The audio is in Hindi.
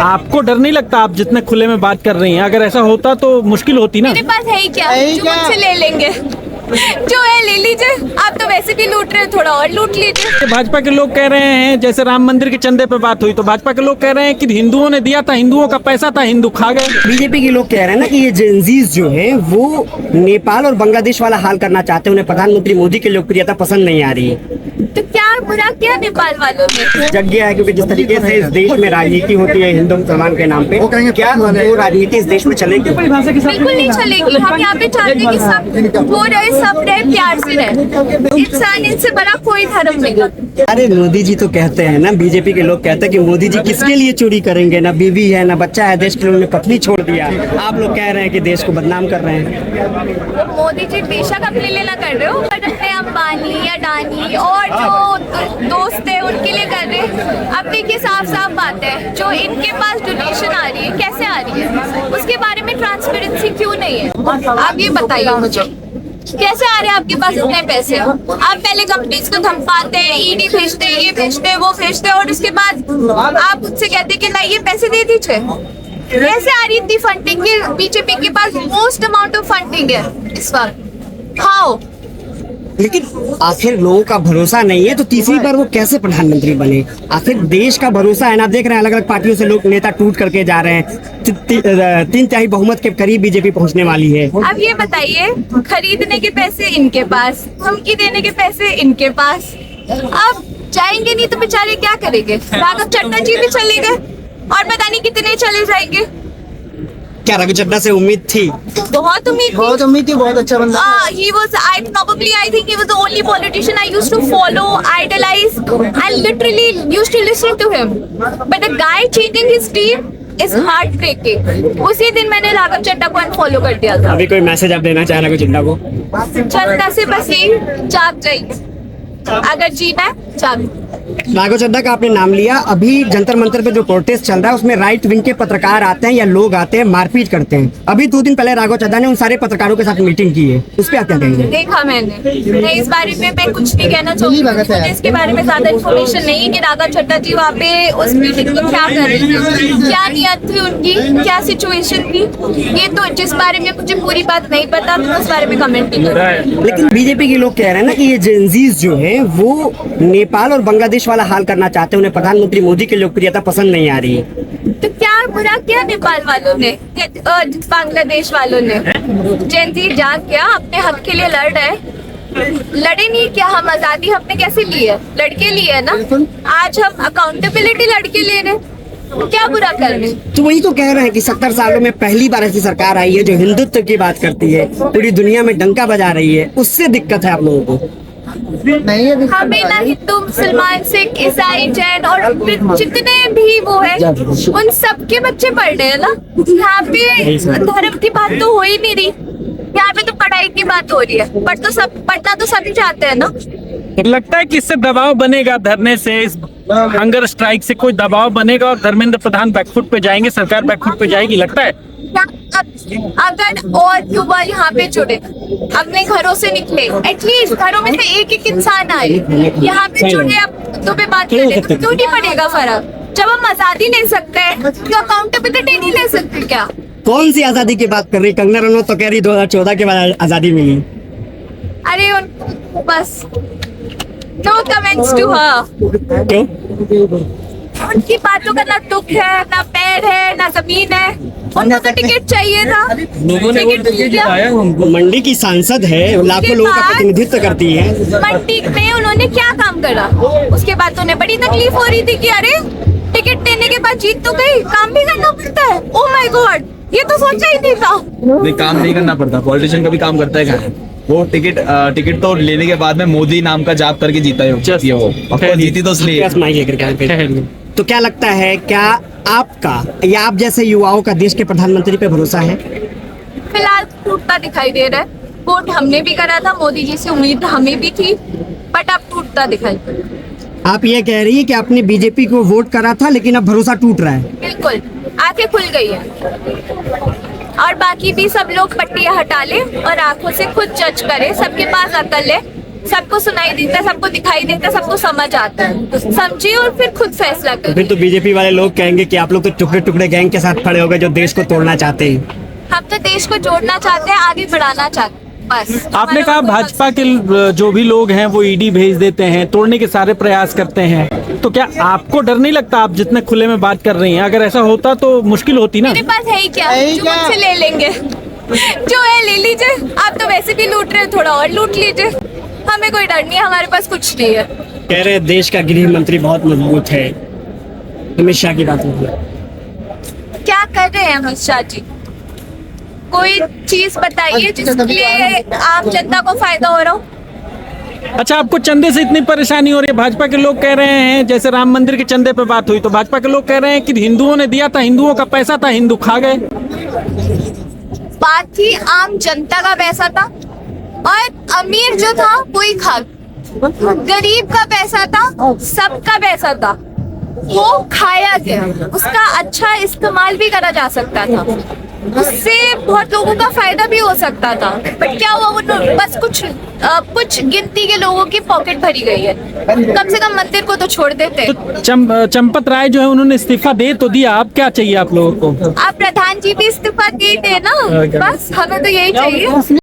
आपको डर नहीं लगता? आप जितने खुले में बात कर रही हैं, अगर ऐसा होता तो मुश्किल होती ना। मेरे पास है ही क्या, जो मुझसे ले लेंगे, जो है ले लीजिए। आप तो वैसे भी लूट रहे हो, थोड़ा और लूट लीजिए। भाजपा के लोग कह रहे हैं, जैसे राम मंदिर के चंदे पे बात हुई तो भाजपा के लोग कह रहे हैं कि हिंदुओं ने दिया था, हिंदुओं का पैसा था, हिंदू खा गए। बीजेपी के लोग कह रहे हैं ना कि ये जेनजीज जो है वो नेपाल और बांग्लादेश वाला हाल करना चाहते हैं, उन्हें प्रधानमंत्री मोदी की लोकप्रियता पसंद नहीं आ रही है। तो क्या बुरा किया नेपाल वालों ने? जग गया है, क्योंकि जिस तरीके से इस देश में राजनीति होती है हिंदू मुसलमान के नाम पे, क्या वो राजनीति इस देश में चलेगी? बिल्कुल नहीं चलेगी। हम यहाँ पे चाहते हैं कि सब हो रहे, सब रहे, प्यार से रहे। इंसान इनसे बड़ा कोई धर्म नहीं। अरे मोदी जी तो कहते हैं ना, बीजेपी के लोग कहते हैं कि मोदी जी किसके लिए चोरी करेंगे, ना बीवी है ना बच्चा है, देश के लिए उन्होंने पत्नी छोड़ दिया। आप लोग कह रहे हैं कि देश को बदनाम कर रहे हैं। मोदी जी बेशक अपने लिए ना कर रहे हो, पर अपने अंबानी या अडानी और जो दोस्त है उनके लिए कर रहे हैं। अब देखिए साफ साफ बात है, जो इनके पास डोनेशन आ रही है, कैसे आ रही है, उसके बारे में ट्रांसपेरेंसी क्यों नहीं है? आप ये बताइए मुझे, कैसे आ रहे हैं आपके पास इतने पैसे? आप पहले कंपनीज को धमकाते हैं, ईडी भेजते हैं, ये भेजते हैं, वो भेजते हैं, और उसके बाद आप मुझसे कहते हैं कि नहीं ये पैसे दे दीजिए। कैसे आ रही इतनी फंडिंग? बीजेपी के पास मोस्ट अमाउंट ऑफ फंडिंग है इस वक्त। हाउ? लेकिन आखिर लोगों का भरोसा नहीं है तो तीसरी बार वो कैसे प्रधानमंत्री बने? आखिर देश का भरोसा है ना। देख रहे हैं अलग अलग पार्टियों से लोग नेता टूट करके जा रहे हैं। 3/4 बहुमत के करीब बीजेपी पहुंचने वाली है। अब ये बताइए, खरीदने के पैसे इनके पास, धमकी देने के पैसे इनके पास। अब जाएंगे नहीं तो बेचारे क्या करेंगे? राघव चड्ढा जी भी चले गए और पता नहीं कितने चले जाएंगे। क्या राघव चड्ढा से उम्मीद थी? बहुत उम्मीद थी, बहुत अच्छा बंदा। He was, I think he was the only politician I used to follow, idolize, and literally used to listen to him. But the guy changing his team is heartbreaking. उसी दिन मैंने राघव चड्ढा को अनफॉलो कर दिया था। अभी कोई मैसेज आप देना चाह रहे राघव चड्ढा को? जनता से बस यही, जाग जाइए, अगर जीना है जाग। राघव चड्ढा का आपने नाम लिया। अभी जंतर मंतर पे जो प्रोटेस्ट चल रहा है उसमें राइट विंग के पत्रकार आते हैं या लोग आते हैं, मारपीट करते हैं। अभी 2 दिन पहले राघव चड्ढा ने उन सारे पत्रकारों के साथ मीटिंग की है, उस पर आप क्या कहेंगे? देखा मैंने इस बारे में मैं कुछ नहीं कहना चाहूँगी। मुझे इसके बारे में ज्यादा इन्फॉर्मेशन नहीं है कि राघव चड्ढा जी वहाँ पे उस मीटिंग में क्या कर रहे थे, क्या नियत थी उनकी, क्या सिचुएशन थी। ये तो जिस बारे में मुझे पूरी बात नहीं पता तो उस बारे में कमेंट नहीं करूँगी। लेकिन बीजेपी के लोग कह रहे हैं ना कि ये जेनजीज जो है वो नेपाल और बांग्लादेश वाला हाल करना चाहते हैं, उन्हें प्रधानमंत्री मोदी की लोकप्रियता पसंद नहीं आ रही है। तो क्या बुरा किया नेपाल वालों ने, बांग्लादेश वालों ने? जेनजी जाग गया, अपने हक के लिए लड़ रहे। लड़े नहीं क्या? हम आजादी हमने कैसे ली है? लड़के लिए है ना। आज हम अकाउंटेबिलिटी लड़के ले रहे, क्या बुरा कर रहे? तो वही तो कह रहे हैं कि 70 सालों में पहली बार ऐसी सरकार आई है जो हिंदुत्व की बात करती है, पूरी दुनिया में डंका बजा रही है। उससे दिक्कत है आप लोगों को? हमें ना हिंदू मुसलमान सिख ईसाई जैन और जितने भी वो है उन सबके बच्चे पढ़ रहे हैं ना। यहाँ पे धर्म की बात तो हो ही नहीं रही, यहाँ पे तो पढ़ाई की बात हो रही है। पढ़ना तो सभी चाहते हैं ना। लगता है कि इससे दबाव बनेगा, धरने से, इस हंगर स्ट्राइक से कोई दबाव बनेगा और धर्मेंद्र प्रधान बैकफुट पे जाएंगे, सरकार बैकफुट पे जाएगी, लगता है? अगर और युवा यहाँ पे जुड़े, अपने घरों से निकले, एटलीस्ट घरों में से एक इंसान आए, यहाँ पे जुड़े, अब तो पे बात करें तो क्यों नहीं पड़ेगा फर्क? जब हम आजादी ले सकते हैं तो अकाउंटेबिलिटी नहीं ले सकते क्या? कौन सी आजादी की बात कर रही? कंगना रनौत तो कह रही 2014 के बाद आजादी मिली। अरे बस नो कमेंट्स टू हर। क्यों? उनकी बातों का ना दुख है, ना पैर है, ना जमीन है। उनको तो टिकट चाहिए था, लोगों ने टिकट मिल गया। मंडी की सांसद है, लाखों लोगों का प्रतिनिधित्व करती है। मंडी में उन्होंने क्या काम करा? उसके बाद तो उन्हें बड़ी तकलीफ हो रही थी कि अरे टिकट देने के बाद जीत तो गई, काम भी करना पड़ता है। ओह माय गॉड, ये तो सोचा ही नहीं था। नहीं, काम नहीं करना पड़ता, पॉलिटिशियन का भी काम करता है क्या? वो टिकट तो लेने के बाद में मोदी नाम का जाप करके जीता है वो जीती तो इसलिए। तो क्या लगता है, क्या आपका या आप जैसे युवाओं का देश के प्रधानमंत्री पे भरोसा है? फिलहाल टूटता दिखाई दे रहा है। वोट हमने भी करा था, मोदी जी से उम्मीद हमें भी थी, बट अब टूटता दिखाई दे रहा है। आप ये कह रही है कि आपने बीजेपी को वोट करा था लेकिन अब भरोसा टूट रहा है? बिल्कुल, आंखें खुल गई है। और बाकी भी सब लोग पट्टियां हटा ले और आंखों से खुद जज करे। सबके पास अकल है, सबको सुनाई देता है, सबको दिखाई देता है, सबको समझ आता है। समझिए और फिर खुद फैसला करें। फिर तो बीजेपी वाले लोग कहेंगे कि आप लोग तो टुकड़े टुकड़े गैंग के साथ खड़े हो गए जो देश को तोड़ना चाहते हैं। हम तो देश को जोड़ना चाहते हैं, आगे बढ़ाना चाहते हैं, बस। आपने कहा भाजपा के जो भी लोग हैं वो ईडी भेज देते हैं, तोड़ने के सारे प्रयास करते हैं, तो क्या आपको डर नहीं लगता? आप जितने खुले में बात कर रही हैं, अगर ऐसा होता तो मुश्किल होती ना। मेरे पास है ही क्या, जो मुझसे ले लेंगे, जो है ले लीजिए। आप तो वैसे भी लूट रहे हो, थोड़ा और लूट लीजिए, हमें कोई डर नहीं है, हमारे पास कुछ नहीं है। कह रहे हैं देश का गृह मंत्री बहुत मजबूत है, अमित शाह की बात होती है। क्या कर रहे हैं अमित शाह जी? कोई चीज बताइए जिसके लिए आम जनता को फायदा हो रहा हो। अच्छा, आपको चंदे से इतनी परेशानी हो रही है? भाजपा के लोग कह रहे हैं, जैसे राम मंदिर के चंदे पे बात हुई तो भाजपा के लोग कह रहे हैं कि हिंदुओं ने दिया था, हिंदुओं का पैसा था, हिंदू खा गए। बात थी आम जनता का पैसा था, और अमीर जो था वही खा, गरीब का पैसा था, सबका पैसा था, वो खाया गया। उसका अच्छा इस्तेमाल भी करा जा सकता था, उससे बहुत लोगों का फायदा भी हो सकता था, बट क्या हुआ, वो बस कुछ गिनती के लोगों की पॉकेट भरी गई है। कम से कम मंदिर को तो छोड़ देते। तो चंपत राय जो है उन्होंने इस्तीफा दे तो दिया, अब क्या चाहिए आप लोगों को? आप प्रधान जी भी इस्तीफा दे ना, बस हमें तो यही चाहिए।